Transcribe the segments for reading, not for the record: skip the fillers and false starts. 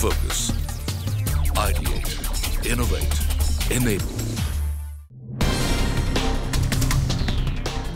Focus. Ideate. Innovate. Enable.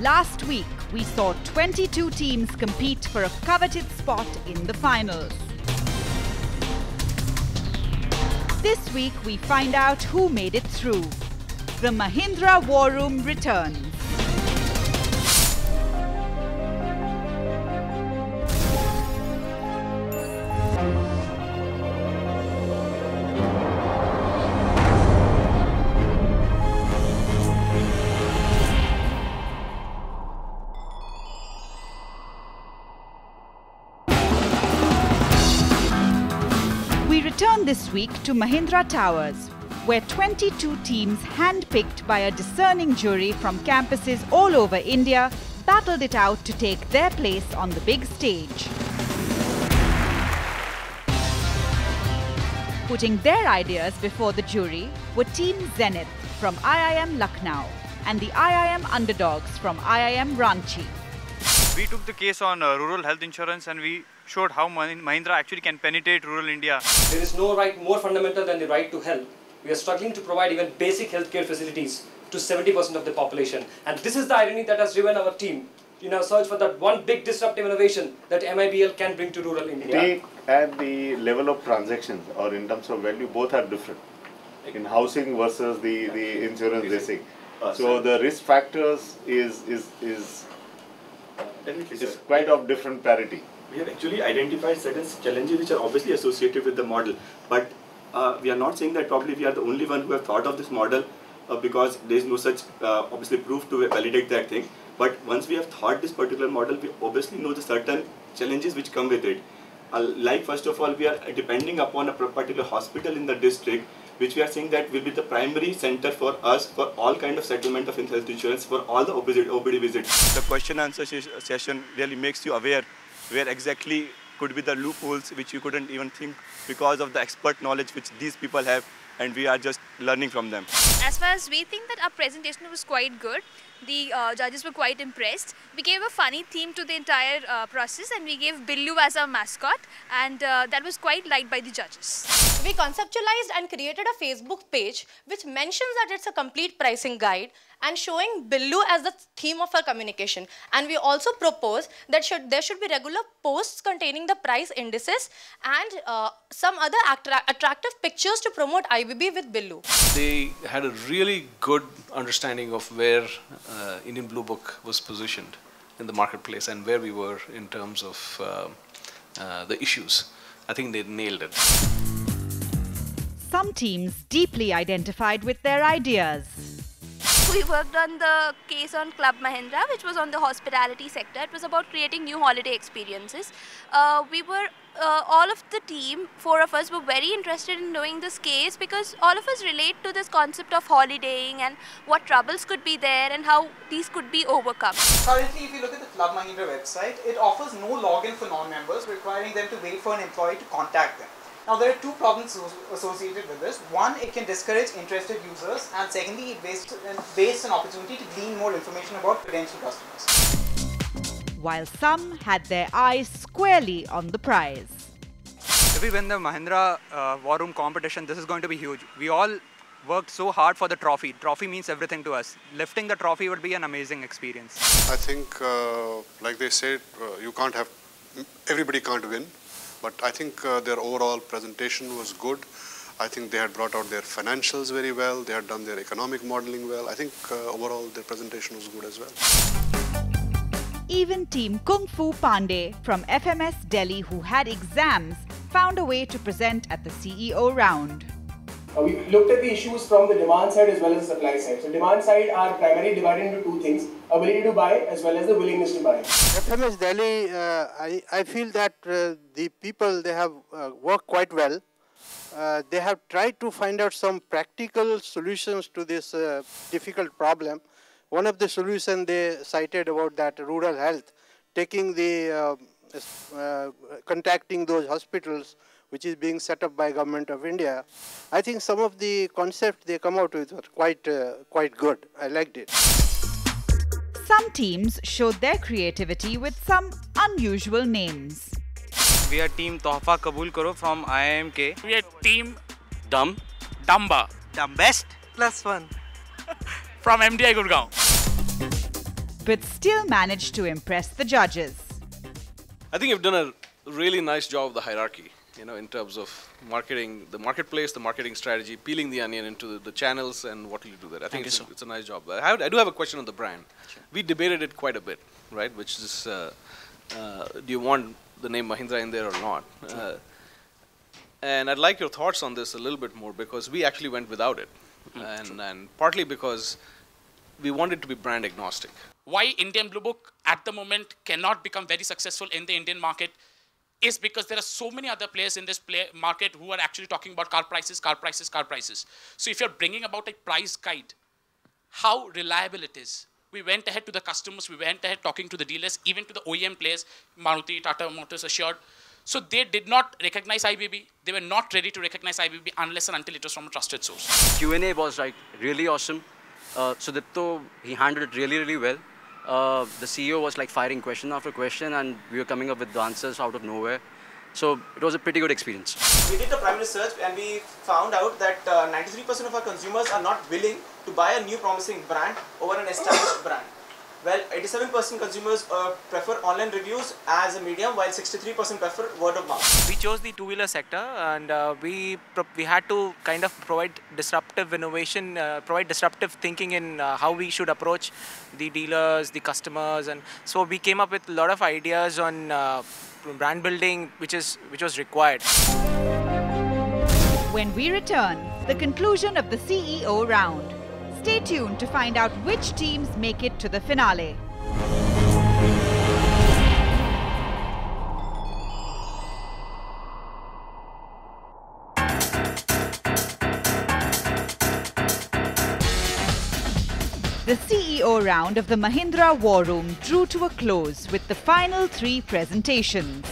Last week, we saw 22 teams compete for a coveted spot in the finals. This week, we find out who made it through. The Mahindra War Room returns. We return this week to Mahindra Towers, where 22 teams handpicked by a discerning jury from campuses all over India battled it out to take their place on the big stage. Putting their ideas before the jury were Team Zenit from IIM Lucknow and the IIM Underdogs from IIM Ranchi. We took the case on rural health insurance and we showed how Mahindra actually can penetrate rural India. There is no right more fundamental than the right to health. We are struggling to provide even basic healthcare facilities to 70% of the population. And this is the irony that has driven our team in our search for that one big disruptive innovation that MIBL can bring to rural India. Take at the level of transactions or in terms of value, both are different. In housing versus the insurance basic. So the risk factors is quite of different parity. We have actually identified certain challenges which are obviously associated with the model, but we are not saying that probably we are the only one who have thought of this model because there is no such obviously proof to validate that thing. But once we have thought this particular model, we obviously know the certain challenges which come with it. Like first of all, we are depending upon a particular hospital in the district, which we are saying that will be the primary center for us for all kind of settlement of health insurance for all the OPD visits. The question answer session really makes you aware where exactly could be the loopholes which you couldn't even think because of the expert knowledge which these people have, and we are just learning from them. As far as we think that our presentation was quite good, the judges were quite impressed. We gave a funny theme to the entire process and we gave Billu as our mascot, and that was quite liked by the judges. We conceptualized and created a Facebook page which mentions that it's a complete pricing guide and showing Billu as the theme of our communication. And we also propose that there should be regular posts containing the price indices and some other attractive pictures to promote IBB with Billu. They had a really good understanding of where Indian Blue Book was positioned in the marketplace and where we were in terms of the issues. I think they nailed it. Some teams deeply identified with their ideas. We worked on the case on Club Mahindra, which was on the hospitality sector. It was about creating new holiday experiences. All of the team, 4 of us, were very interested in doing this case because all of us relate to this concept of holidaying and what troubles could be there and how these could be overcome. Currently, if you look at the Club Mahindra website, it offers no login for non-members, requiring them to wait for an employee to contact them. Now, there are 2 problems associated with this. One, it can discourage interested users, and secondly, it wastes an opportunity to glean more information about potential customers. While some had their eyes squarely on the prize. If we win the Mahindra War Room competition, this is going to be huge. We all worked so hard for the trophy. Trophy means everything to us. Lifting the trophy would be an amazing experience. I think, like they said, everybody can't win. But I think their overall presentation was good. I think they had brought out their financials very well. They had done their economic modeling well. I think overall their presentation was good as well. Even Team Kung Fu Pandey from FMS Delhi, who had exams, found a way to present at the CEO round. We looked at the issues from the demand side as well as the supply side. So demand side are primarily divided into 2 things, ability to buy as well as the willingness to buy. FMS Delhi, I feel that the people, they have worked quite well. They have tried to find out some practical solutions to this difficult problem. One of the solutions they cited about that rural health, taking the, contacting those hospitals which is being set up by Government of India. I think some of the concepts they come out with were quite good. I liked it. Some teams showed their creativity with some unusual names. We are team Tohfa Kabul Karo from IIMK. We are team Dumba. Dumbest +1 from MDI Gurgaon. But still managed to impress the judges. I think you've done a really nice job of the hierarchy, in terms of marketing, the marketplace, the marketing strategy, peeling the onion into the channels and what will you do there. I think it's a nice job. I do have a question on the brand. Sure. We debated it quite a bit, right? Which is, do you want the name Mahindra in there or not? And I'd like your thoughts on this a little bit more, because we actually went without it. And partly because we wanted to be brand agnostic. Why Indian Blue Book at the moment cannot become very successful in the Indian market is because there are so many other players in this market who are actually talking about car prices. So if you're bringing about a price guide, how reliable it is. We went ahead to the customers, we went ahead talking to the dealers, even to the OEM players, Maruti, Tata Motors, Assured. So they did not recognize IBB. They were not ready to recognize IBB unless and until it was from a trusted source. Q&A was really awesome. Sudipto, he handled it really well. The CEO was firing question after question, and we were coming up with the answers out of nowhere. So it was a pretty good experience. We did the primary research and we found out that 93% of our consumers are not willing to buy a new promising brand over an established brand. Well, 87% consumers prefer online reviews as a medium, while 63% prefer word of mouth. We chose the two-wheeler sector, and we had to kind of provide disruptive innovation, provide disruptive thinking in how we should approach the dealers, the customers, and so we came up with a lot of ideas on brand building, which was required. When we return, the conclusion of the CEO round. Stay tuned to find out which teams make it to the finale. The CEO round of the Mahindra War Room drew to a close with the final 3 presentations.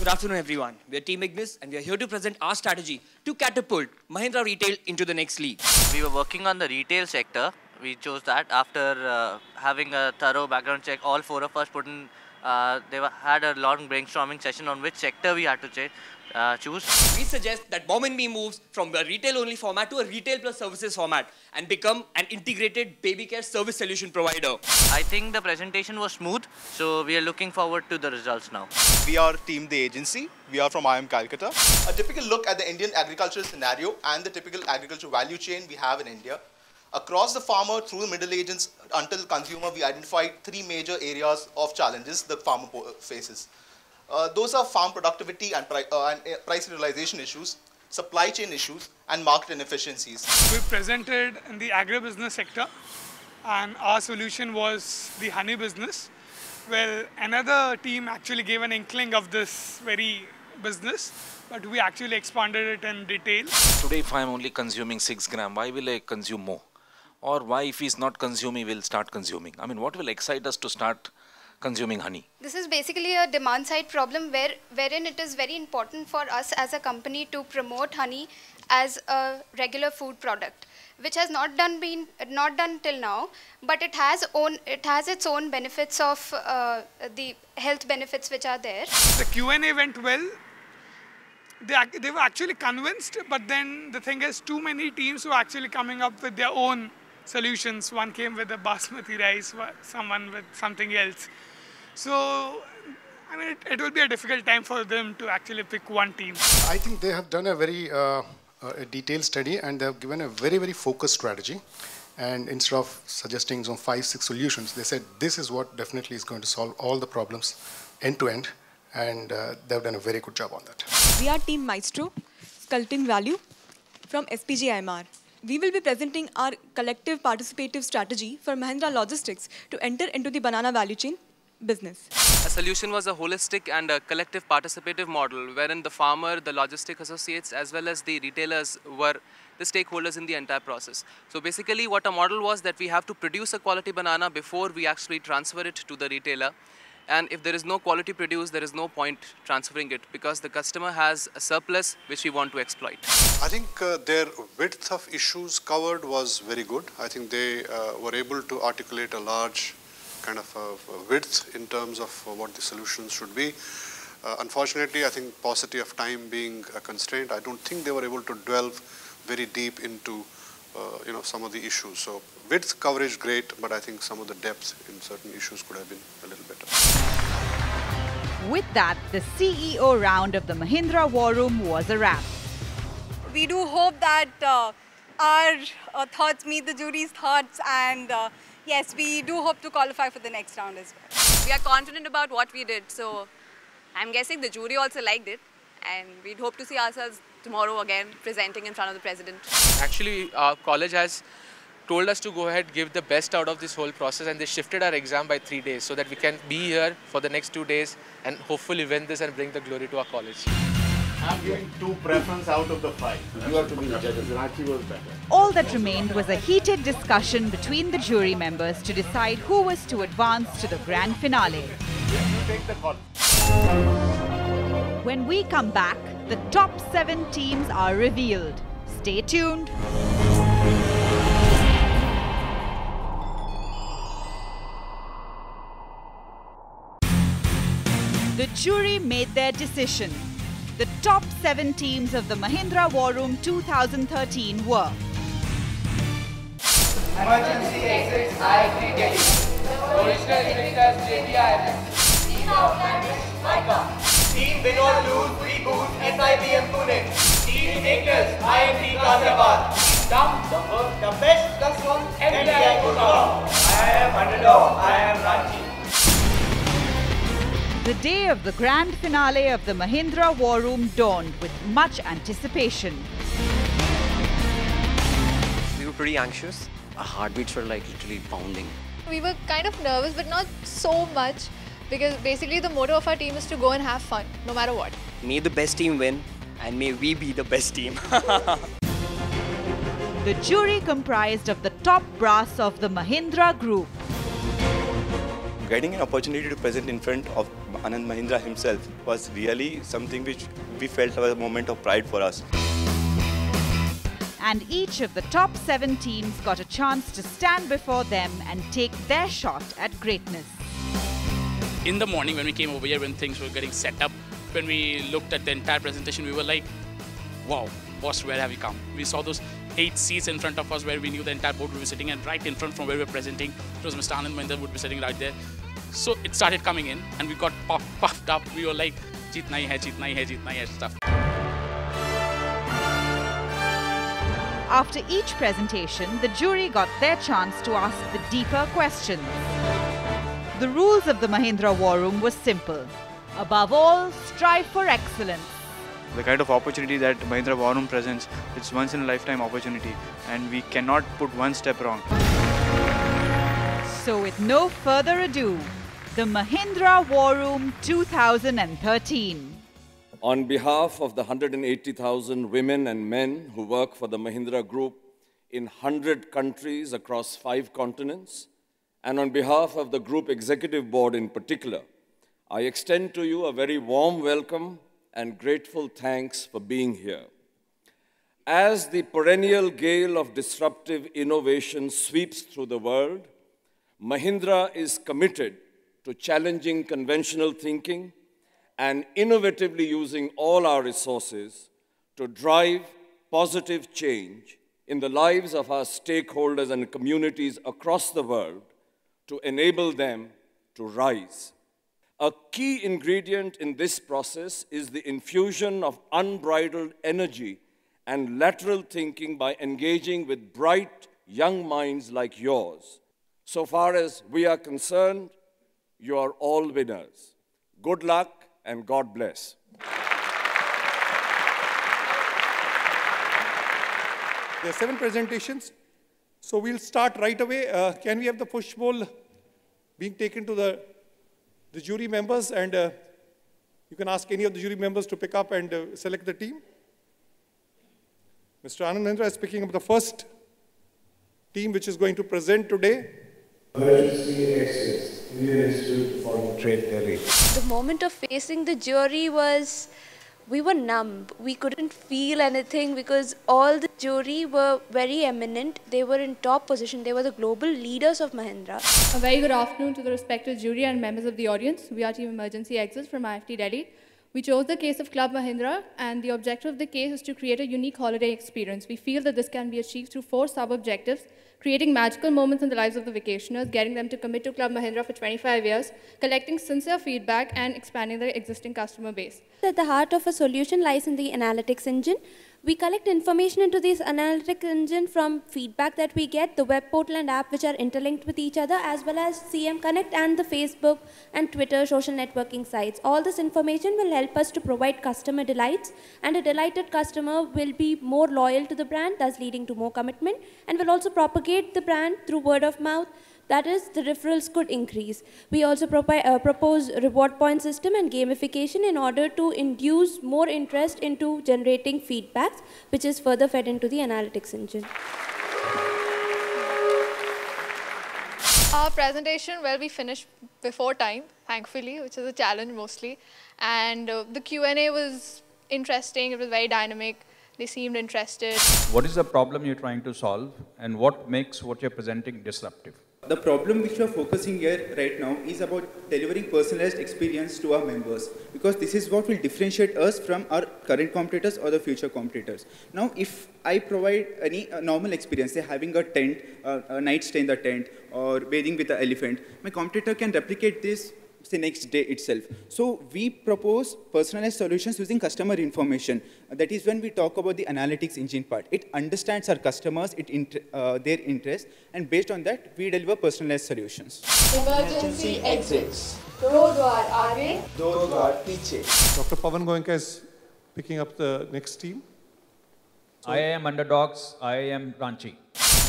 Good afternoon, everyone. We are Team Ignis, and we are here to present our strategy to catapult Mahindra Retail into the next league. We were working on the retail sector. We chose that after having a thorough background check. All 4 of us had a long brainstorming session on which sector we had to choose. We suggest that Bomb & Me moves from a retail-only format to a retail plus services format and become an integrated baby care service solution provider. I think the presentation was smooth, so we are looking forward to the results now. We are Team The Agency. We are from IIM Calcutta. A typical look at the Indian agricultural scenario and the typical agricultural value chain we have in India. Across the farmer, through the middle agents, until the consumer, we identified 3 major areas of challenges the farmer faces. Those are farm productivity and price realization issues, supply chain issues, and market inefficiencies. We presented in the agribusiness sector, and our solution was the honey business. Well, another team actually gave an inkling of this very business, but we actually expanded it in detail. Today, if I am only consuming 6 gram, why will I consume more? Or why, if he's not consuming, will start consuming? I mean, what will excite us to start consuming honey? This is basically a demand side problem wherein it is very important for us as a company to promote honey as a regular food product, which has not done till now, but it has its own benefits of the health benefits which are there. The Q&A went well. They were actually convinced, but then the thing is, too many teams were actually coming up with their own solutions. One came with the basmati rice, someone with something else. So, I mean, it will be a difficult time for them to actually pick one team. I think they have done a very a detailed study, and they have given a very focused strategy. And instead of suggesting some 5-6 solutions, they said this is what definitely is going to solve all the problems end to end. And they've done a very good job on that. We are Team Maestro, Sculpting Value from SPG IMR. We will be presenting our collective participative strategy for Mahindra Logistics to enter into the banana value chain business. A solution was a holistic and a collective participative model wherein the farmer, the logistic associates, as well as the retailers were the stakeholders in the entire process. So basically what a model was that we have to produce a quality banana before we actually transfer it to the retailer. And if there is no quality produced, there is no point transferring it because the customer has a surplus which we want to exploit. I think their width of issues covered was very good. I think they were able to articulate a large kind of width in terms of what the solutions should be. Unfortunately, I think paucity of time being a constraint, I don't think they were able to delve very deep into some of the issues. So width coverage great, but I think some of the depth in certain issues could have been a little better. With that, the CEO round of the Mahindra War Room was a wrap. We do hope that our thoughts meet the jury's thoughts, and yes, we do hope to qualify for the next round as well. We are confident about what we did, so I'm guessing the jury also liked it, and we'd hope to see ourselves tomorrow again presenting in front of the president. Actually, our college has told us to go ahead, give the best out of this whole process, and they shifted our exam by 3 days so that we can be here for the next 2 days and hopefully win this and bring the glory to our college. I'm giving 2 preference out of the 5. You have to be the judges. Ranchi was better. All that remained was a heated discussion between the jury members to decide who was to advance to the grand finale. You take the call. When we come back, the top 7 teams are revealed. Stay tuned. The jury made their decision. The top 7 teams of the Mahindra War Room 2013 were Emergency exits IIT Delhi. Original inventors JTIMS. Team of Cambridge, Micah. Team Vinod Lose, Reboot, SIBM Pune. Team Makers, IIT Ghaziabad. The best plus one, MDI Gurgaon. I am underdog, I am Ranchi. the day of the grand finale of the Mahindra War Room dawned with much anticipation. We were pretty anxious. Our heartbeats were like literally pounding. We were kind of nervous, but not so much, because basically the motto of our team is to go and have fun, no matter what. May the best team win, and may we be the best team. The jury comprised of the top brass of the Mahindra group. Getting an opportunity to present in front of Anand Mahindra himself was really something which we felt was a moment of pride for us. And each of the top 7 teams got a chance to stand before them and take their shot at greatness. In the morning when we came over here, when things were getting set up, when we looked at the entire presentation, we were like, wow, boss, where have we come? We saw those 8 seats in front of us where we knew the entire board would be sitting, and right in front from where we were presenting, it was Mr. Anand Mahindra would be sitting right there. So it started coming in and we got puffed up. We were like, jeetna hi hai, jeetna hi hai, jeetna hi hai stuff. After each presentation, the jury got their chance to ask the deeper questions. The rules of the Mahindra War Room were simple. Above all, strive for excellence. The kind of opportunity that Mahindra War Room presents, it's once in a lifetime opportunity, and we cannot put one step wrong. So with no further ado, the Mahindra War Room 2013. On behalf of the 180,000 women and men who work for the Mahindra Group in 100 countries across 5 continents, and on behalf of the Group Executive Board in particular, I extend to you a very warm welcome and grateful thanks for being here. As the perennial gale of disruptive innovation sweeps through the world, Mahindra is committed to challenging conventional thinking and innovatively using all our resources to drive positive change in the lives of our stakeholders and communities across the world to enable them to rise. A key ingredient in this process is the infusion of unbridled energy and lateral thinking by engaging with bright young minds like yours. So far as we are concerned, you are all winners. Good luck and God bless. There are 7 presentations, so we'll start right away. Can we have the push bowl being taken to the jury members, and you can ask any of the jury members to pick up and select the team. Mr. Anand Mahindra is picking up the first team which is going to present today. Emergency exits, Indian Institute for Trade, Delhi. The moment of facing the jury was, we were numb. We couldn't feel anything because all the jury were very eminent. They were in top position. They were the global leaders of Mahindra. A very good afternoon to the respected jury and members of the audience. We are Team Emergency Exits from IIT Delhi. We chose the case of Club Mahindra, and the objective of the case is to create a unique holiday experience. We feel that this can be achieved through 4 sub-objectives: creating magical moments in the lives of the vacationers, getting them to commit to Club Mahindra for 25 years, collecting sincere feedback, and expanding their existing customer base. At the heart of a solution lies in the analytics engine. We collect information into this analytics engine from feedback that we get, the web portal and app which are interlinked with each other, as well as CM Connect and the Facebook and Twitter social networking sites. All this information will help us to provide customer delights, and a delighted customer will be more loyal to the brand, thus leading to more commitment, and will also propagate the brand through word of mouth. That is, the referrals could increase. We also propose reward point system and gamification in order to induce more interest into generating feedbacks, which is further fed into the analytics engine. Our presentation, well, we finished before time, thankfully, which is a challenge mostly. And the Q&A was interesting, it was very dynamic. They seemed interested. What is the problem you're trying to solve, and what makes what you're presenting disruptive? The problem which we are focusing here right now is about delivering personalized experience to our members, because this is what will differentiate us from our current competitors or the future competitors. Now, if I provide any normal experience, say having a tent, a night stay in the tent, or bathing with an elephant, my competitor can replicate this say next day itself. So we propose personalized solutions using customer information. That is when we talk about the analytics engine part. It understands our customers, their interests, and based on that, we deliver personalized solutions. Emergency exits. Do dwar aage, do dwar piche. Dr. Pavan Goenka is picking up the next team. I am underdogs, I am Ranchi.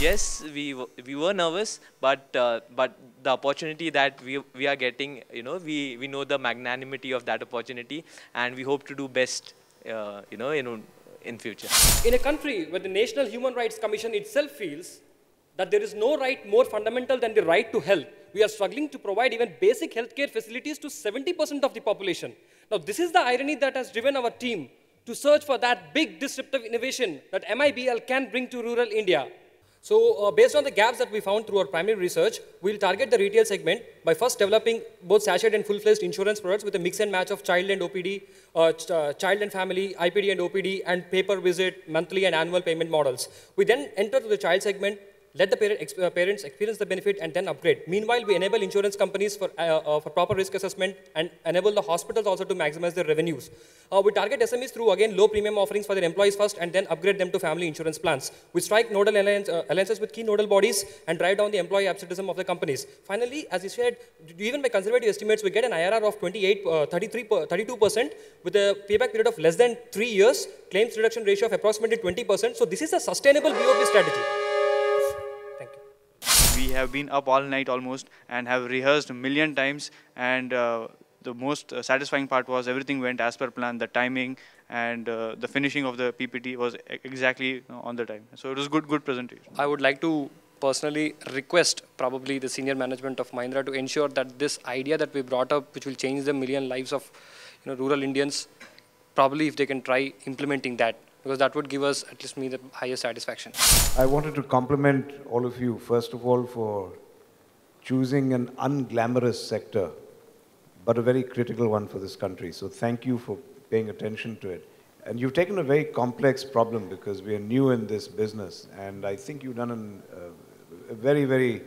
Yes, we were nervous, but the opportunity that we are getting, we know the magnanimity of that opportunity, and we hope to do best, in future. In a country where the National Human Rights Commission itself feels that there is no right more fundamental than the right to health, we are struggling to provide even basic healthcare facilities to 70% of the population. Now, this is the irony that has driven our team to search for that big disruptive innovation that MIBL can bring to rural India. So based on the gaps that we found through our primary research, we'll target the retail segment by first developing both sachet and full-fledged insurance products with a mix and match of child and OPD, child and family, IPD and OPD, and pay-per-visit, monthly and annual payment models. We then enter to the child segment, let the parents experience the benefit and then upgrade. Meanwhile, we enable insurance companies for proper risk assessment and enable the hospitals also to maximize their revenues. We target SMEs through, again, low premium offerings for their employees first and then upgrade them to family insurance plans. We strike nodal alliances with key nodal bodies and drive down the employee absenteeism of the companies. Finally, as you said, even by conservative estimates, we get an IRR of 32% with a payback period of less than 3 years, claims reduction ratio of approximately 20%. So this is a sustainable BOP strategy. We have been up all night almost and have rehearsed a million times, and the most satisfying part was everything went as per plan. The timing and the finishing of the PPT was exactly on the time. So it was good presentation. I would like to personally request probably the senior management of Mahindra to ensure that this idea that we brought up, which will change the million lives of rural Indians, probably if they can try implementing that, because that would give us, at least me, the highest satisfaction. I wanted to compliment all of you, first of all, for choosing an unglamorous sector, but a very critical one for this country. So thank you for paying attention to it. And you've taken a very complex problem because we are new in this business, and I think you've done a very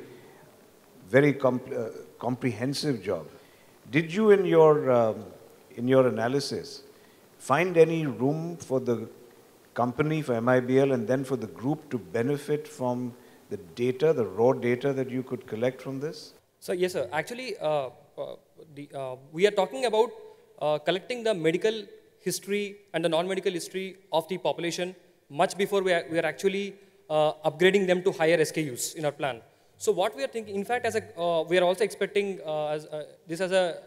comprehensive job. Did you, in your analysis, find any room for the company, for MIBL, and then for the group to benefit from the data, the raw data that you could collect from this? So yes, sir. Actually, we are talking about collecting the medical history and the non-medical history of the population much before we are actually upgrading them to higher SKUs in our plan. So what we are thinking, in fact, we are also expecting this as a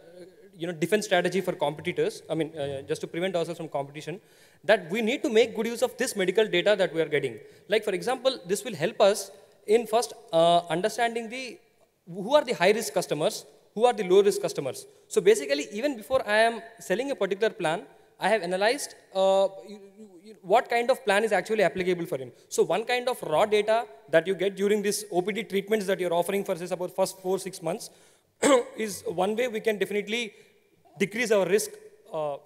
defense strategy for competitors. I mean, just to prevent ourselves from competition, that we need to make good use of this medical data that we are getting. Like, for example, this will help us in first understanding who are the high-risk customers, who are the low-risk customers. So basically, even before I am selling a particular plan, I have analyzed what kind of plan is actually applicable for him. So one kind of raw data that you get during this OPD treatments that you're offering for, say, about first 4-6 months is one way we can definitely decrease our risk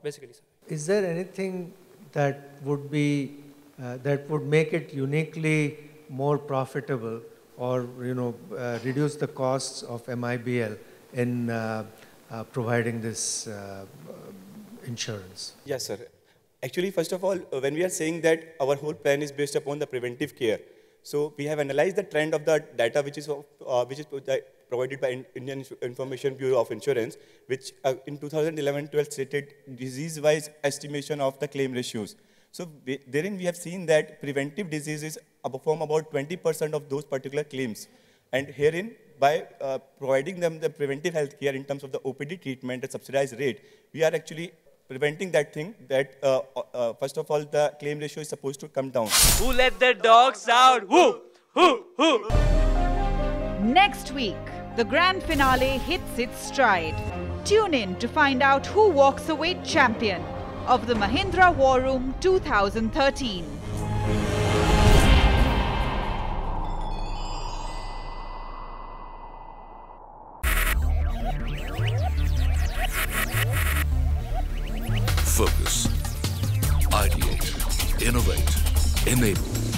basically, sir. Is there anything that would be that would make it uniquely more profitable, or reduce the costs of MIBL in providing this insurance? Yes, sir. Actually, first of all, when we are saying that our whole plan is based upon the preventive care, so we have analyzed the trend of the data which is provided by Indian Information Bureau of Insurance, which in 2011-12 stated disease-wise estimation of the claim ratios. So therein we have seen that preventive diseases perform about 20% of those particular claims. And herein, by providing them the preventive health care in terms of the OPD treatment at subsidized rate, we are actually preventing that thing that, first of all, the claim ratio is supposed to come down. Who let the dogs out? Who? Next week, the grand finale hits its stride. Tune in to find out who walks away champion of the Mahindra War Room 2013. Focus, ideate, innovate, enable.